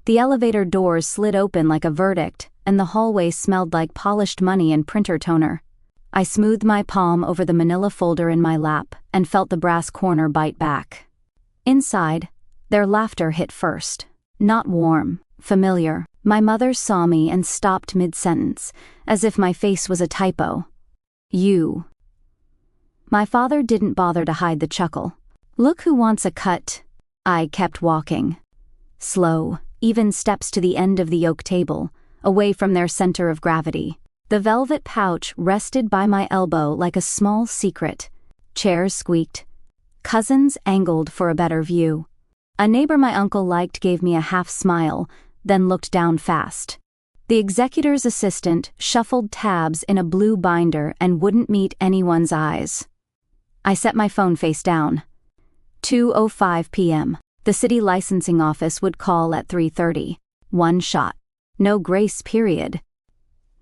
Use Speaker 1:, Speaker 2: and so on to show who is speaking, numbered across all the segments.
Speaker 1: The elevator doors slid open like a verdict, and the hallway smelled like polished money and printer toner. I smoothed my palm over the manila folder in my lap and felt the brass corner bite back. Inside, their laughter hit first. Not warm, familiar. My mother saw me and stopped mid-sentence, as if my face was a typo. You. My father didn't bother to hide the chuckle. Look who wants a cut. I kept walking. Slow, even steps to the end of the oak table, away from their center of gravity. The velvet pouch rested by my elbow like a small secret. Chairs squeaked. Cousins angled for a better view. A neighbor my uncle liked gave me a half smile, then looked down fast. The executor's assistant shuffled tabs in a blue binder and wouldn't meet anyone's eyes. I set my phone face down. 2:05 p.m. The city licensing office would call at 3:30. One shot. No grace period.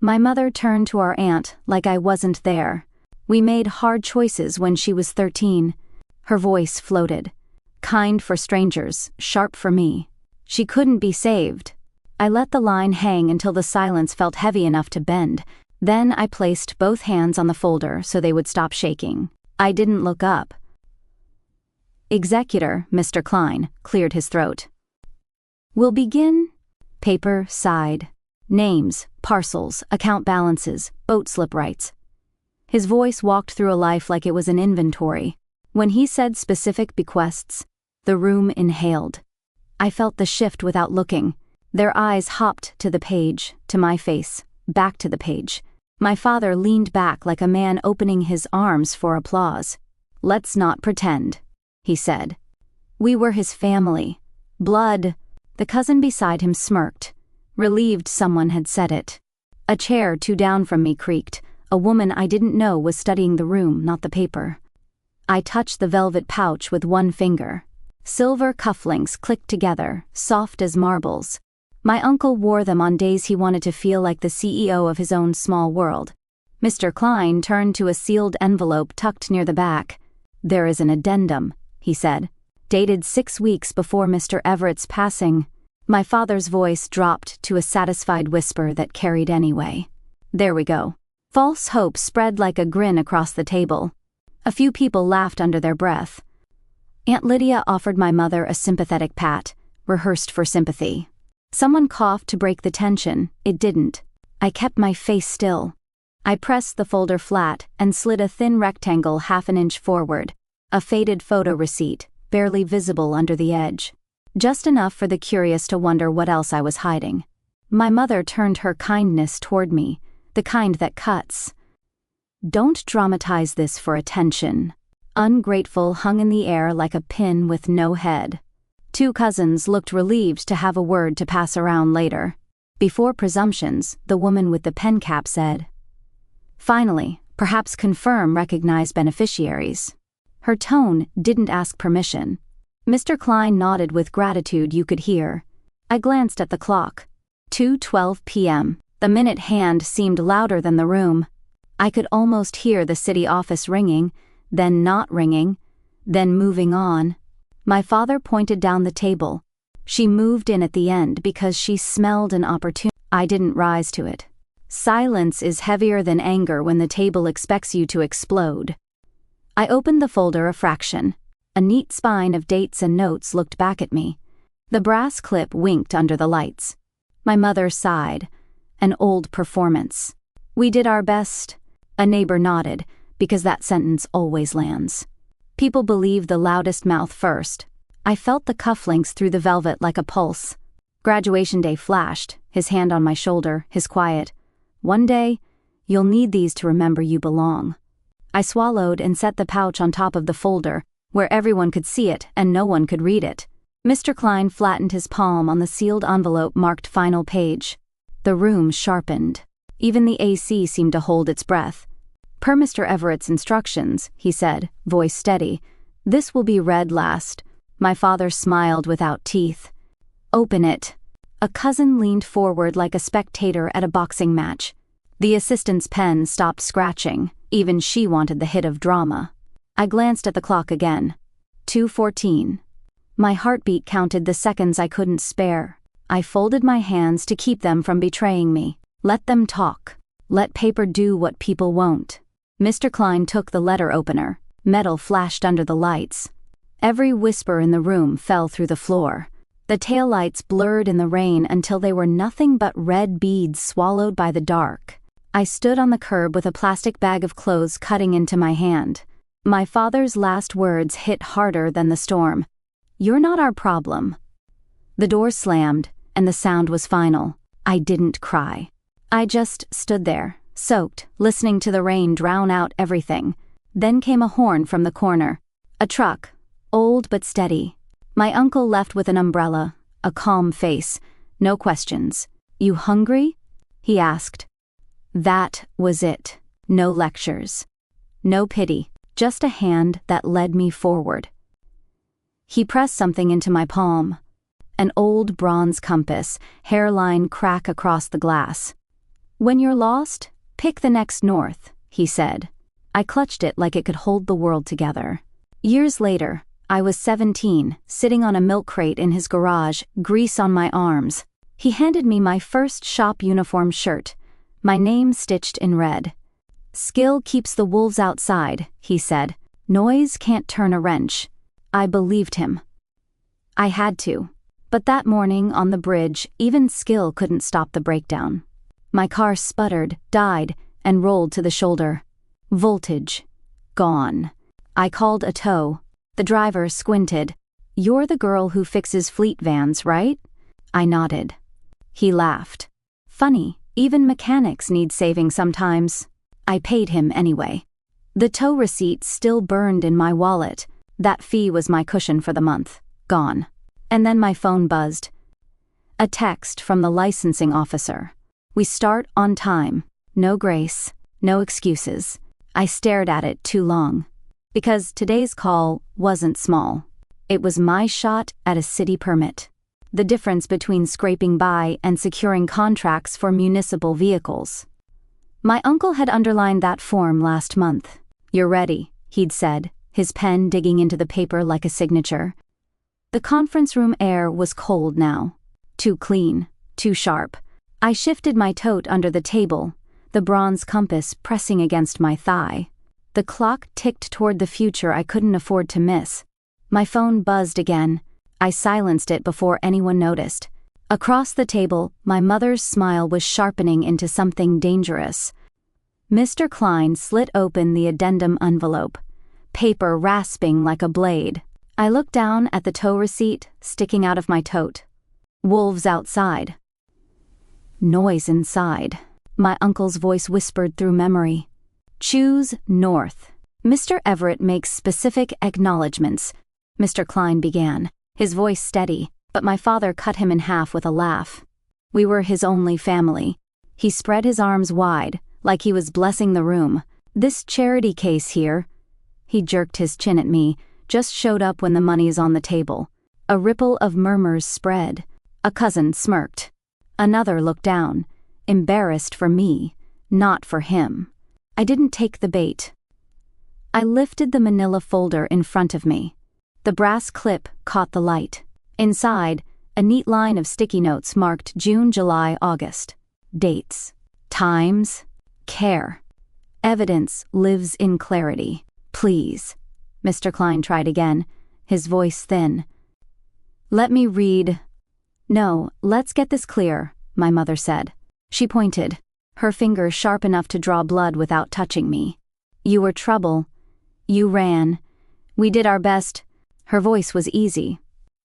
Speaker 1: My mother turned to our aunt like I wasn't there. We made hard choices when she was 13. Her voice floated. Kind for strangers, sharp for me. She couldn't be saved. I let the line hang until the silence felt heavy enough to bend. Then I placed both hands on the folder so they would stop shaking. I didn't look up. Executor, Mr. Klein, cleared his throat. We'll begin. Paper sighed. Names, parcels, account balances, boat slip rights. His voice walked through a life like it was an inventory. When he said specific bequests, the room inhaled. I felt the shift without looking. Their eyes hopped to the page, to my face, back to the page. My father leaned back like a man opening his arms for applause. Let's not pretend, he said. We were his family. Blood. The cousin beside him smirked, relieved someone had said it. A chair 2 down from me creaked. A woman I didn't know was studying the room, not the paper. I touched the velvet pouch with one finger. Silver cufflinks clicked together, soft as marbles. My uncle wore them on days he wanted to feel like the CEO of his own small world. Mr. Klein turned to a sealed envelope tucked near the back. There is an addendum, he said. Dated 6 weeks before Mr. Everett's passing. My father's voice dropped to a satisfied whisper that carried anyway. There we go. False hope spread like a grin across the table. A few people laughed under their breath. Aunt Lydia offered my mother a sympathetic pat, rehearsed for sympathy. Someone coughed to break the tension. It didn't. I kept my face still. I pressed the folder flat and slid a thin rectangle 1/2 inch forward. A faded photo receipt, barely visible under the edge. Just enough for the curious to wonder what else I was hiding. My mother turned her kindness toward me, the kind that cuts. Don't dramatize this for attention. Ungrateful hung in the air like a pin with no head. 2 cousins looked relieved to have a word to pass around later. Before presumptions, the woman with the pen cap said, Finally, perhaps confirm recognized beneficiaries. Her tone didn't ask permission. Mr. Klein nodded with gratitude you could hear. I glanced at the clock. 2:12 p.m. The minute hand seemed louder than the room. I could almost hear the city office ringing, then not ringing, then moving on. My father pointed down the table. She moved in at the end because she smelled an opportunity. I didn't rise to it. Silence is heavier than anger when the table expects you to explode. I opened the folder a fraction. A neat spine of dates and notes looked back at me. The brass clip winked under the lights. My mother sighed. An old performance. We did our best. A neighbor nodded, because that sentence always lands. People believe the loudest mouth first. I felt the cufflinks through the velvet like a pulse. Graduation day flashed, his hand on my shoulder, his quiet. One day, you'll need these to remember you belong. I swallowed and set the pouch on top of the folder, where everyone could see it and no one could read it. Mr. Klein flattened his palm on the sealed envelope marked final page. The room sharpened. Even the AC seemed to hold its breath. Per Mr. Everett's instructions, he said, voice steady, this will be read last. My father smiled without teeth. Open it. A cousin leaned forward like a spectator at a boxing match. The assistant's pen stopped scratching. Even she wanted the hit of drama. I glanced at the clock again. 2:14. My heartbeat counted the seconds I couldn't spare. I folded my hands to keep them from betraying me. Let them talk. Let paper do what people won't. Mr. Klein took the letter opener. Metal flashed under the lights. Every whisper in the room fell through the floor. The taillights blurred in the rain until they were nothing but red beads swallowed by the dark. I stood on the curb with a plastic bag of clothes cutting into my hand. My father's last words hit harder than the storm. "You're not our problem." The door slammed, and the sound was final. I didn't cry. I just stood there, soaked, listening to the rain drown out everything. Then came a horn from the corner. A truck, old but steady. My uncle left with an umbrella, a calm face, no questions. "You hungry?" he asked. That was it. No lectures. No pity, just a hand that led me forward. He pressed something into my palm. An old bronze compass, hairline crack across the glass. "When you're lost, pick the next north," he said. I clutched it like it could hold the world together. Years later, I was 17, sitting on a milk crate in his garage, grease on my arms. He handed me my first shop uniform shirt, my name stitched in red. "Skill keeps the wolves outside," he said. "Noise can't turn a wrench." I believed him. I had to. But that morning on the bridge, even skill couldn't stop the breakdown. My car sputtered, died, and rolled to the shoulder. Voltage. Gone. I called a tow. The driver squinted. "You're the girl who fixes fleet vans, right?" I nodded. He laughed. "Funny, even mechanics need saving sometimes." I paid him anyway. The tow receipt still burned in my wallet. That fee was my cushion for the month. Gone. And then my phone buzzed. A text from the licensing officer. "We start on time. No grace. No excuses." I stared at it too long. Because today's call wasn't small. It was my shot at a city permit. The difference between scraping by and securing contracts for municipal vehicles. My uncle had underlined that form last month. "You're ready," he'd said, his pen digging into the paper like a signature. The conference room air was cold now. Too clean, too sharp. I shifted my tote under the table, the bronze compass pressing against my thigh. The clock ticked toward the future I couldn't afford to miss. My phone buzzed again. I silenced it before anyone noticed. Across the table, my mother's smile was sharpening into something dangerous. Mr. Klein slit open the addendum envelope, paper rasping like a blade. I looked down at the tow receipt sticking out of my tote. Wolves outside. Noise inside. My uncle's voice whispered through memory. "Choose north. Mr. Everett makes specific acknowledgments," Mr. Klein began, his voice steady, but my father cut him in half with a laugh. We were his only family. He spread his arms wide, like he was blessing the room. "This charity case here," he jerked his chin at me, "just showed up when the money is on the table." A ripple of murmurs spread. A cousin smirked. Another looked down, embarrassed for me, not for him. I didn't take the bait. I lifted the manila folder in front of me. The brass clip caught the light. Inside, a neat line of sticky notes marked June, July, August. Dates. Times. Care. Evidence lives in clarity. Please. Mr. Klein tried again, his voice thin. "Let me read." "No, let's get this clear," my mother said. She pointed, her finger sharp enough to draw blood without touching me. "You were trouble. You ran. We did our best." Her voice was easy.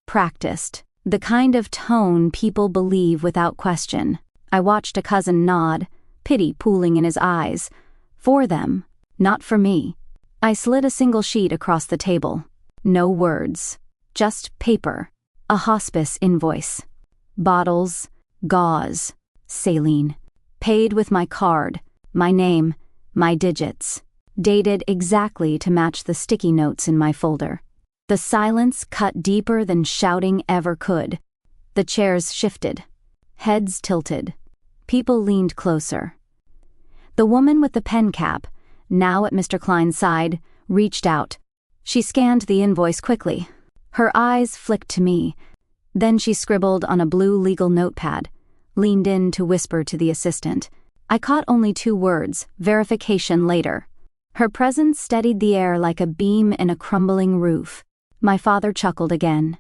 Speaker 1: Practiced. The kind of tone people believe without question. I watched a cousin nod, pity pooling in his eyes. For them, not for me. I slid a single sheet across the table. No words. Just paper. A hospice invoice. Bottles. Gauze. Saline. Paid with my card. My name. My digits. Dated exactly to match the sticky notes in my folder. The silence cut deeper than shouting ever could. The chairs shifted. Heads tilted. People leaned closer. The woman with the pen cap, now at Mr. Klein's side, reached out. She scanned the invoice quickly. Her eyes flicked to me. Then she scribbled on a blue legal notepad, leaned in to whisper to the assistant. I caught only 2 words, verification later. Her presence steadied the air like a beam in a crumbling roof. My father chuckled again.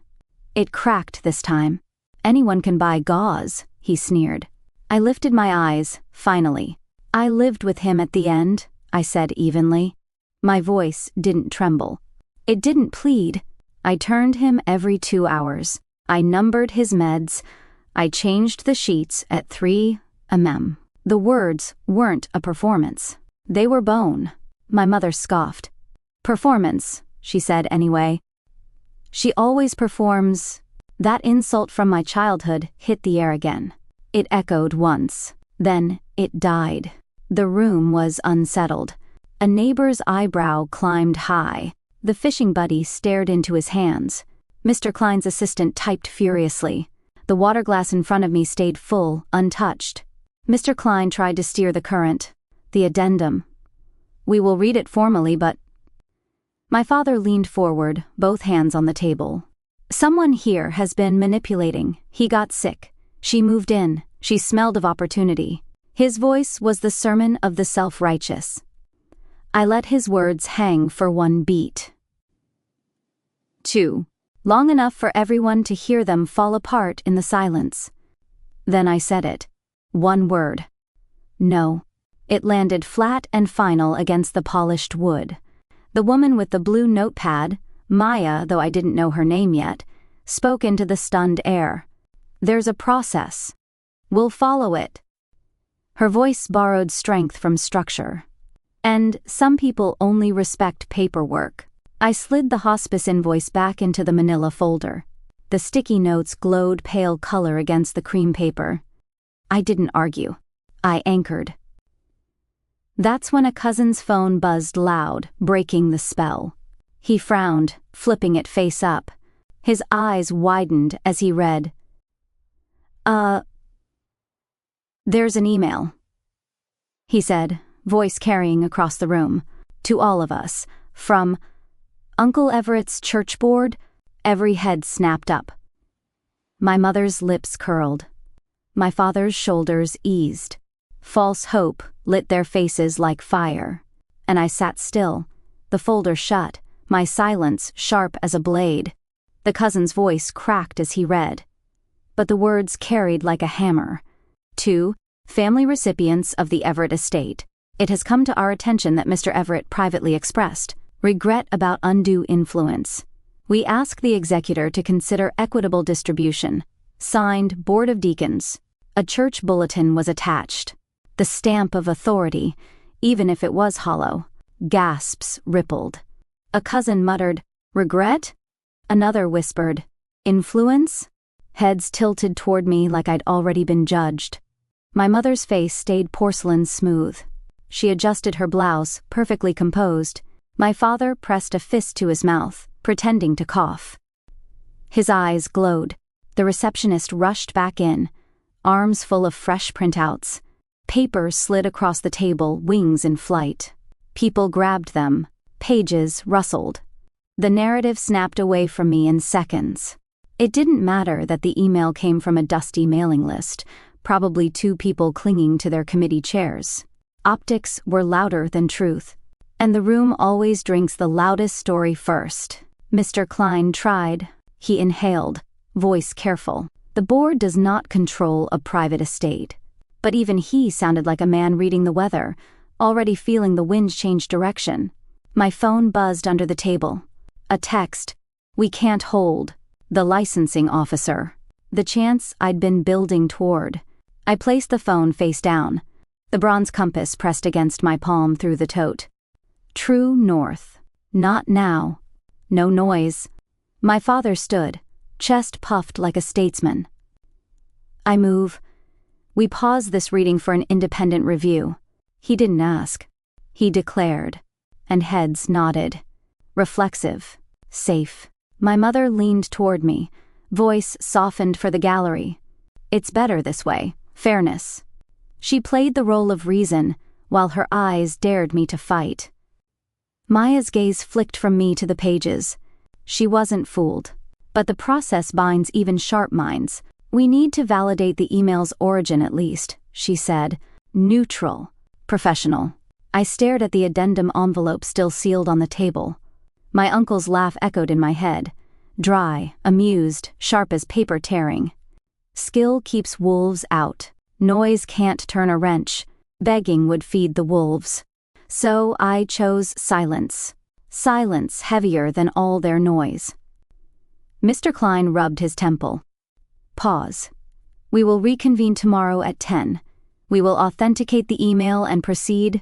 Speaker 1: It cracked this time. Anyone can buy gauze, he sneered. I lifted my eyes, finally. I lived with him at the end, I said evenly. My voice didn't tremble. It didn't plead. I turned him every 2 hours. I numbered his meds. I changed the sheets at 3 mm. The words weren't a performance. They were bone. My mother scoffed. Performance, she said anyway. She always performs. That insult from my childhood hit the air again. It echoed once. Then it died. The room was unsettled. A neighbor's eyebrow climbed high. The fishing buddy stared into his hands. Mr. Klein's assistant typed furiously. The water glass in front of me stayed full, untouched. Mr. Klein tried to steer the current. The addendum. We will read it formally, but... My father leaned forward, both hands on the table. Someone here has been manipulating. He got sick. She moved in. She smelled of opportunity. His voice was the sermon of the self-righteous. I let his words hang for 1 beat. 2. Long enough for everyone to hear them fall apart in the silence. Then I said it. 1 word. No. It landed flat and final against the polished wood. The woman with the blue notepad, Maya, though I didn't know her name yet, spoke into the stunned air. There's a process. We'll follow it. Her voice borrowed strength from structure. And some people only respect paperwork. I slid the hospice invoice back into the manila folder. The sticky notes glowed pale color against the cream paper. I didn't argue. I anchored. That's when a cousin's phone buzzed loud, breaking the spell. He frowned, flipping it face up. His eyes widened as he read. There's an email, he said, voice carrying across the room. To all of us. From Uncle Everett's church board. Every head snapped up. My mother's lips curled. My father's shoulders eased. False hope lit their faces like fire. And I sat still, the folder shut, my silence sharp as a blade. The cousin's voice cracked as he read. But the words carried like a hammer. To family recipients of the Everett estate. It has come to our attention that Mr. Everett privately expressed regret about undue influence. We ask the executor to consider equitable distribution. Signed, Board of Deacons. A church bulletin was attached. The stamp of authority, even if it was hollow. Gasps rippled. A cousin muttered, regret? Another whispered, influence? Heads tilted toward me like I'd already been judged. My mother's face stayed porcelain smooth. She adjusted her blouse, perfectly composed. My father pressed a fist to his mouth, pretending to cough. His eyes glowed. The receptionist rushed back in, arms full of fresh printouts. Paper slid across the table, wings in flight. People grabbed them. Pages rustled. The narrative snapped away from me in seconds. It didn't matter that the email came from a dusty mailing list, probably 2 people clinging to their committee chairs. Optics were louder than truth. And the room always drinks the loudest story first. Mr. Klein tried. He inhaled, voice careful. The board does not control a private estate. But even he sounded like a man reading the weather, already feeling the wind change direction. My phone buzzed under the table. A text. We can't hold. The licensing officer. The chance I'd been building toward. I placed the phone face down. The bronze compass pressed against my palm through the tote. True north. Not now. No noise. My father stood, chest puffed like a statesman. I move. We pause this reading for an independent review. He didn't ask. He declared. And heads nodded. Reflexive. Safe. My mother leaned toward me, voice softened for the gallery. It's better this way. Fairness. She played the role of reason, while her eyes dared me to fight. Maya's gaze flicked from me to the pages. She wasn't fooled. But the process binds even sharp minds. We need to validate the email's origin at least, she said. Neutral. Professional. I stared at the addendum envelope still sealed on the table. My uncle's laugh echoed in my head. Dry, amused, sharp as paper tearing. Skill keeps wolves out. Noise can't turn a wrench. Begging would feed the wolves. So I chose silence. Silence heavier than all their noise. Mr. Klein rubbed his temple. Pause. We will reconvene tomorrow at 10. We will authenticate the email and proceed.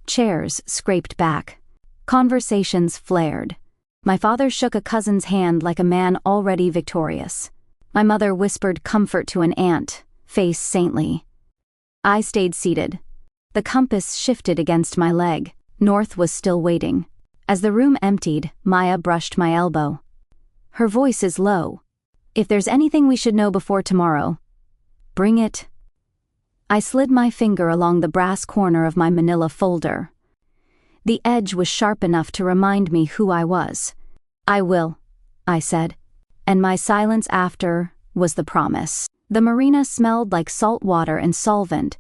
Speaker 1: Chairs scraped back. Conversations flared. My father shook a cousin's hand like a man already victorious. My mother whispered comfort to an aunt, face saintly. I stayed seated. The compass shifted against my leg. North was still waiting. As the room emptied, Maya brushed my elbow. Her voice is low. If there's anything we should know before tomorrow, bring it. I slid my finger along the brass corner of my manila folder. The edge was sharp enough to remind me who I was. I will, I said, and my silence after was the promise. The marina smelled like salt water and solvent,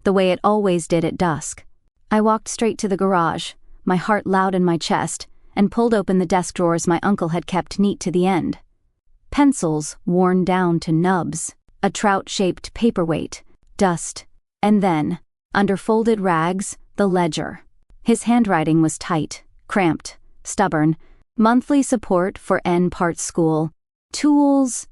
Speaker 1: the way it always did at dusk. I walked straight to the garage, my heart loud in my chest, and pulled open the desk drawers my uncle had kept neat to the end. Pencils worn down to nubs, a trout-shaped paperweight, dust, and then, under folded rags, the ledger. His handwriting was tight, cramped, stubborn. Monthly support for N-part school. Tools.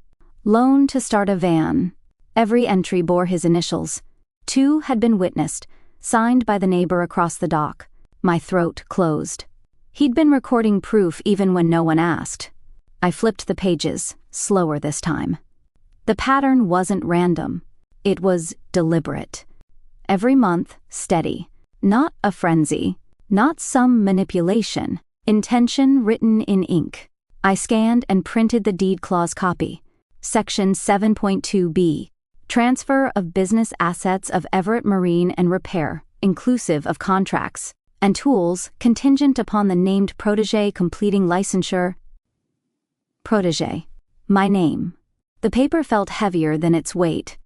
Speaker 1: Loan to start a van. Every entry bore his initials. 2 had been witnessed, signed by the neighbor across the dock. My throat closed. He'd been recording proof even when no one asked. I flipped the pages, slower this time. The pattern wasn't random. It was deliberate. Every month, steady. Not a frenzy. Not some manipulation. Intention written in ink. I scanned and printed the deed clause copy. Section 7.2b. Transfer of business assets of Everett Marine and Repair, inclusive of contracts, and tools contingent upon the named protégé completing licensure. Protégé. My name. The paper felt heavier than its weight.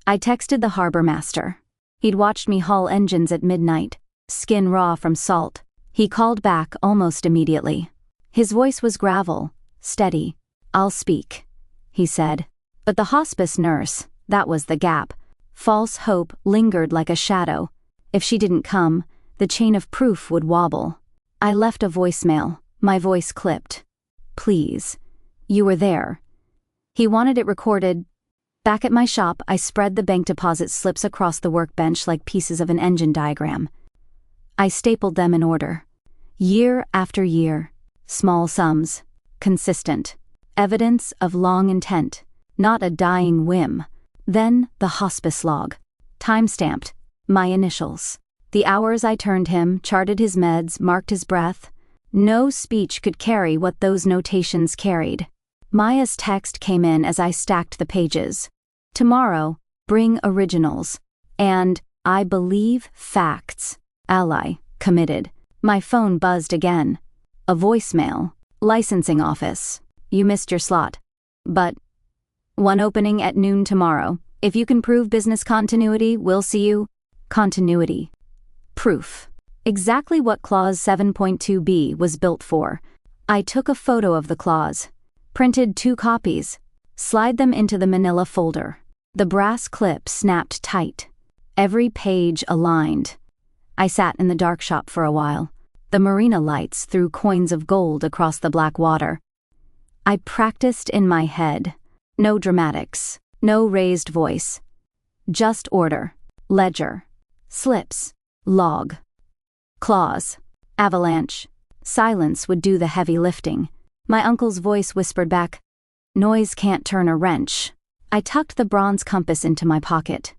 Speaker 1: I texted the harbor master. He'd watched me haul engines at midnight, skin raw from salt. He called back almost immediately. His voice was gravel, steady. I'll speak, he said. But the hospice nurse, that was the gap. False hope lingered like a shadow. If she didn't come, the chain of proof would wobble. I left a voicemail, my voice clipped. Please. You were there. He wanted it recorded. Back at my shop, I spread the bank deposit slips across the workbench like pieces of an engine diagram. I stapled them in order. Year after year. Small sums. Consistent. Evidence of long intent. Not a dying whim. Then the hospice log. Time-stamped. My initials. The hours I turned him, charted his meds, marked his breath. No speech could carry what those notations carried. Maya's text came in as I stacked the pages. Tomorrow, bring originals. And, I believe, facts. Ally, committed. My phone buzzed again. A voicemail. Licensing office. You missed your slot. But, one opening at noon tomorrow. If you can prove business continuity, we'll see you. Continuity. Proof. Exactly what Clause 7.2b was built for. I took a photo of the clause. Printed 2 copies. Slide them into the manila folder. The brass clip snapped tight. Every page aligned. I sat in the dark shop for a while. The marina lights threw coins of gold across the black water. I practiced in my head. No dramatics. No raised voice. Just order. Ledger. Slips. Log. Clause. Avalanche. Silence would do the heavy lifting. My uncle's voice whispered back, Noise can't turn a wrench. I tucked the bronze compass into my pocket.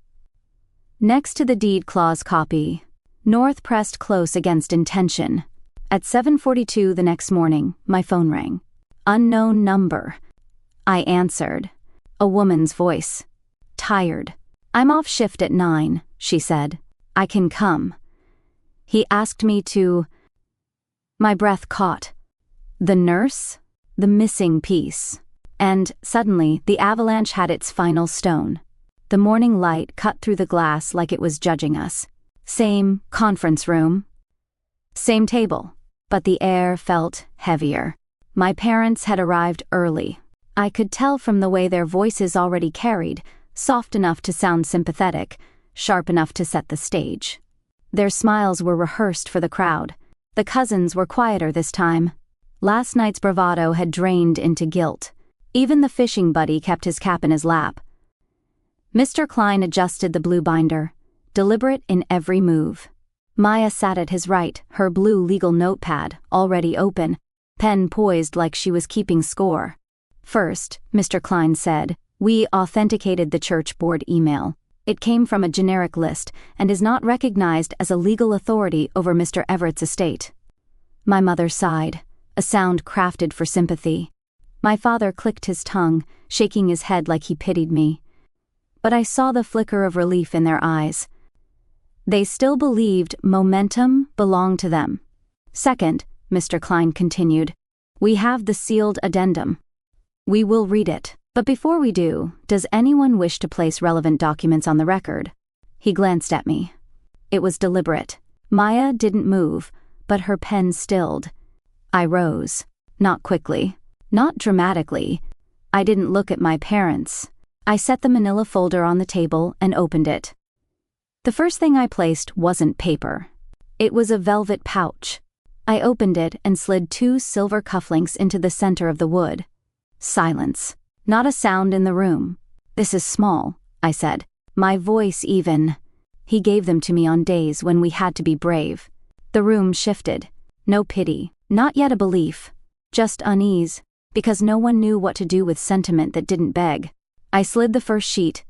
Speaker 1: Next to the deed clause copy, North pressed close against intention. At 7:42 the next morning, my phone rang. Unknown number. I answered. A woman's voice. Tired. I'm off shift at 9, she said. I can come. He asked me to... My breath caught. The nurse? the missing piece. And, suddenly, the avalanche had its final stone. The morning light cut through the glass like it was judging us. Same conference room. Same table. But the air felt heavier. My parents had arrived early. I could tell from the way their voices already carried, soft enough to sound sympathetic, sharp enough to set the stage. Their smiles were rehearsed for the crowd. The cousins were quieter this time. Last night's bravado had drained into guilt. Even the fishing buddy kept his cap in his lap. Mr. Klein adjusted the blue binder, deliberate in every move. Maya sat at his right, her blue legal notepad, already open, pen poised like she was keeping score. First, Mr. Klein said, "We authenticated the church board email. It came from a generic list and is not recognized as a legal authority over Mr. Everett's estate." My mother sighed, a sound crafted for sympathy. My father clicked his tongue, shaking his head like he pitied me. But I saw the flicker of relief in their eyes. They still believed momentum belonged to them. Second, Mr. Klein continued, "We have the sealed addendum. We will read it. But before we do, does anyone wish to place relevant documents on the record?" He glanced at me. It was deliberate. Maya didn't move, but her pen stilled. I rose. Not quickly. Not dramatically. I didn't look at my parents. I set the manila folder on the table and opened it. The first thing I placed wasn't paper. It was a velvet pouch. I opened it and slid 2 silver cufflinks into the center of the wood. Silence. Not a sound in the room. "This is small," I said. My voice even. He gave them to me on days when we had to be brave. The room shifted. No pity. Not yet a belief. Just unease. Because no one knew what to do with sentiment that didn't beg. I slid the first sheet.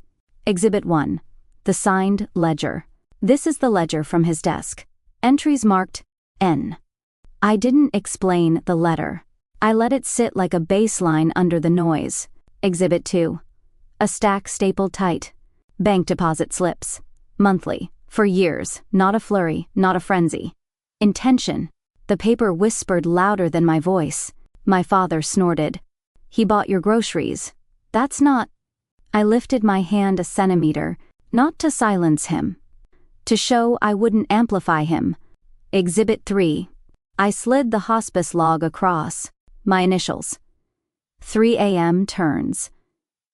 Speaker 1: Exhibit 1. The signed ledger. This is the ledger from his desk. Entries marked N. I didn't explain the letter. I let it sit like a baseline under the noise. Exhibit 2. A stack stapled tight. Bank deposit slips. Monthly. For years. Not a flurry, not a frenzy. Intention. The paper whispered louder than my voice. My father snorted. "He bought your groceries. That's not..." I lifted my hand a centimeter, not to silence him. To show I wouldn't amplify him. Exhibit 3. I slid the hospice log across. My initials. 3 a.m. turns.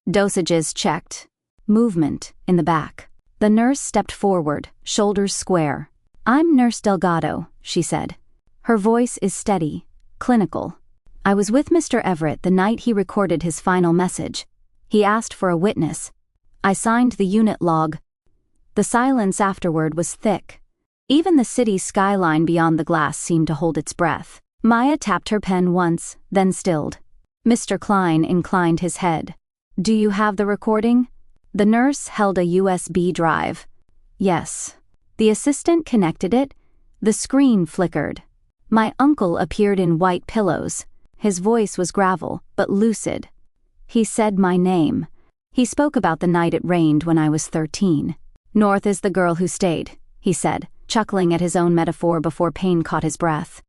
Speaker 1: Dosages checked. Movement in the back. The nurse stepped forward, shoulders square. "I'm Nurse Delgado," she said. Her voice is steady, clinical. "I was with Mr. Everett the night he recorded his final message. He asked for a witness. I signed the unit log." The silence afterward was thick. Even the city skyline beyond the glass seemed to hold its breath. Maya tapped her pen once, then stilled. Mr. Klein inclined his head. "Do you have the recording?" The nurse held a USB drive. "Yes." The assistant connected it. The screen flickered. My uncle appeared in white pillows. His voice was gravel, but lucid. He said my name. He spoke about the night it rained when I was 13. "North is the girl who stayed," he said, chuckling at his own metaphor before pain caught his breath.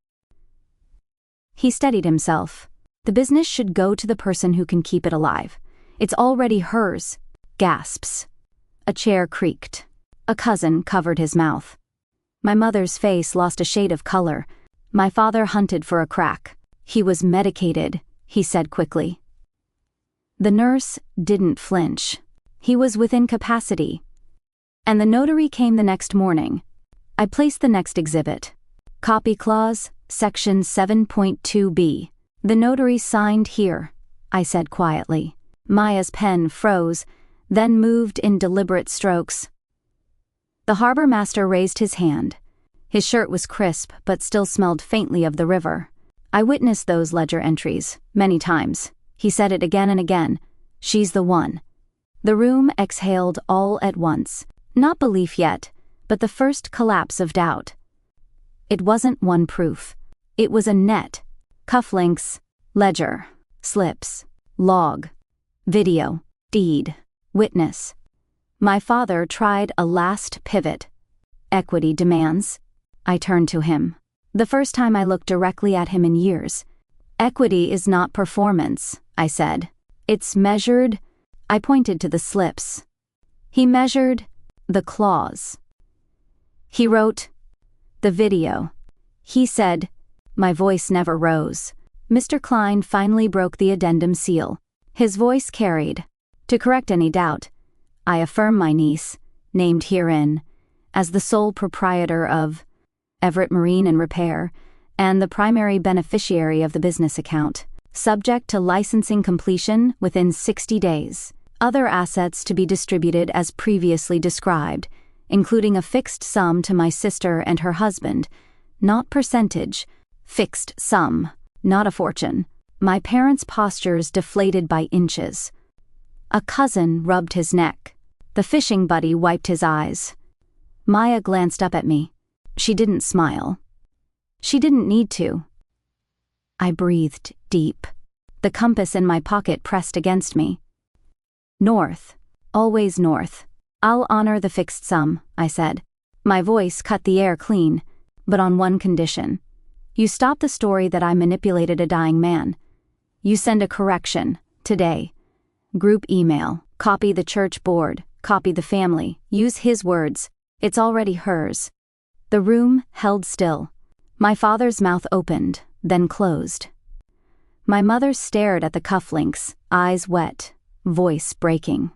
Speaker 1: He steadied himself. "The business should go to the person who can keep it alive. It's already hers." Gasps. A chair creaked. A cousin covered his mouth. My mother's face lost a shade of color. My father hunted for a crack. "He was medicated," he said quickly. The nurse didn't flinch. He was within capacity. And the notary came the next morning. I placed the next exhibit. Copy clause, section 7.2b. "The notary signed here," I said quietly. Maya's pen froze, then moved in deliberate strokes. The harbor master raised his hand. His shirt was crisp but still smelled faintly of the river. "I witnessed those ledger entries, many times." He said it again and again. "She's the one." The room exhaled all at once. Not belief yet, but the first collapse of doubt. It wasn't one proof. It was a net. Cufflinks, ledger, slips, log, video, deed, witness. My father tried a last pivot. "Equity demands." I turned to him. The first time I looked directly at him in years. Equity is not performance, I said. It's measured. I pointed to the slips. He measured the clause. He wrote the video. He said, my voice never rose. Mr. Klein finally broke the addendum seal. His voice carried. To correct any doubt, I affirm my niece, named herein, as the sole proprietor of Everett Marine and Repair, and the primary beneficiary of the business account, subject to licensing completion within 60 days. Other assets to be distributed as previously described, including a fixed sum to my sister and her husband, not percentage, fixed sum, not a fortune. My parents' postures deflated by inches. A cousin rubbed his neck. The fishing buddy wiped his eyes. Maya glanced up at me. She didn't smile. She didn't need to. I breathed deep. The compass in my pocket pressed against me. North. Always north. I'll honor the fixed sum, I said. My voice cut the air clean, but on one condition. You stop the story that I manipulated a dying man. You send a correction, today. Group email, copy the church board, copy the family, use his words. It's already hers. The room held still. My father's mouth opened, then closed. My mother stared at the cufflinks, eyes wet, voice breaking.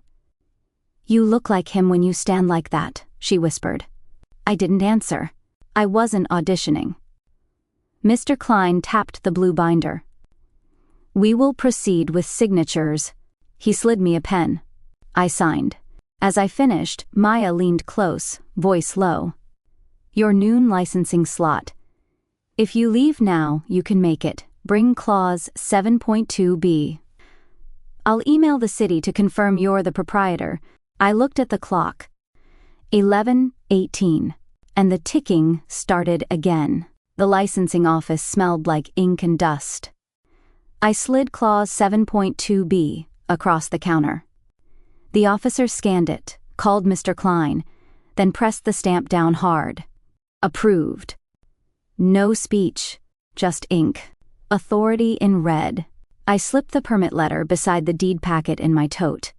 Speaker 1: You look like him when you stand like that, she whispered. I didn't answer. I wasn't auditioning. Mr. Klein tapped the blue binder. We will proceed with signatures. He slid me a pen. I signed. As I finished, Maya leaned close, voice low. Your noon licensing slot. If you leave now, you can make it. Bring clause 7.2b. I'll email the city to confirm you're the proprietor. I looked at the clock. 11:18. And the ticking started again. The licensing office smelled like ink and dust. I slid clause 7.2b across the counter. The officer scanned it, called Mr. Klein, then pressed the stamp down hard. Approved. No speech, just ink. Authority in red. I slipped the permit letter beside the deed packet in my tote.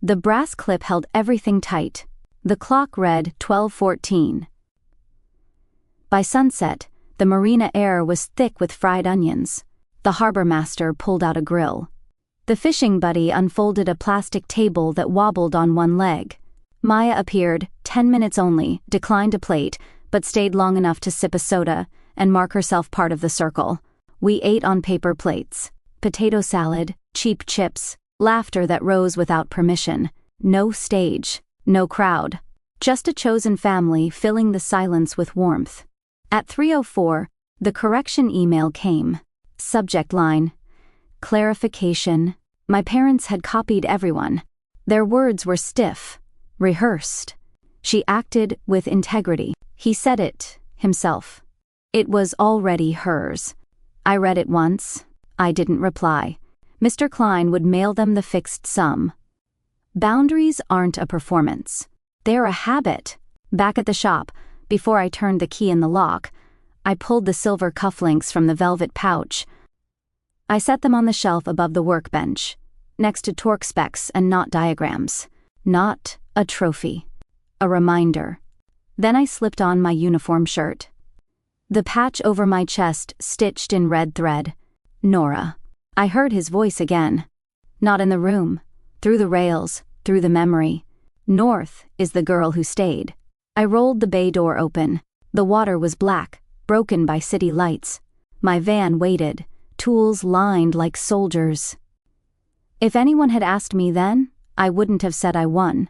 Speaker 1: The brass clip held everything tight. The clock read 12:14. By sunset, the marina air was thick with fried onions. The harbor master pulled out a grill. The fishing buddy unfolded a plastic table that wobbled on one leg. Maya appeared, 10 minutes only, declined a plate, but stayed long enough to sip a soda and mark herself part of the circle. We ate on paper plates. Potato salad, cheap chips, laughter that rose without permission. No stage, no crowd. Just a chosen family filling the silence with warmth. At 3:04, the correction email came. Subject line. Clarification. My parents had copied everyone. Their words were stiff, rehearsed. She acted with integrity. He said it, himself. It was already hers. I read it once. I didn't reply. Mr. Klein would mail them the fixed sum. Boundaries aren't a performance. They're a habit. Back at the shop, before I turned the key in the lock, I pulled the silver cufflinks from the velvet pouch. I set them on the shelf above the workbench, next to torque specs and knot diagrams. Not a trophy. A reminder. Then I slipped on my uniform shirt. The patch over my chest stitched in red thread. Nora. I heard his voice again. Not in the room. Through the rails, through the memory. North is the girl who stayed. I rolled the bay door open. The water was black, broken by city lights. My van waited, tools lined like soldiers. If anyone had asked me then, I wouldn't have said I won.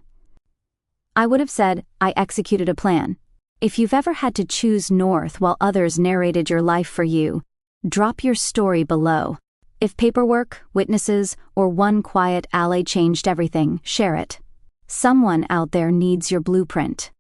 Speaker 1: I would have said I executed a plan. If you've ever had to choose North while others narrated your life for you, drop your story below. If paperwork, witnesses, or one quiet alley changed everything, share it. Someone out there needs your blueprint.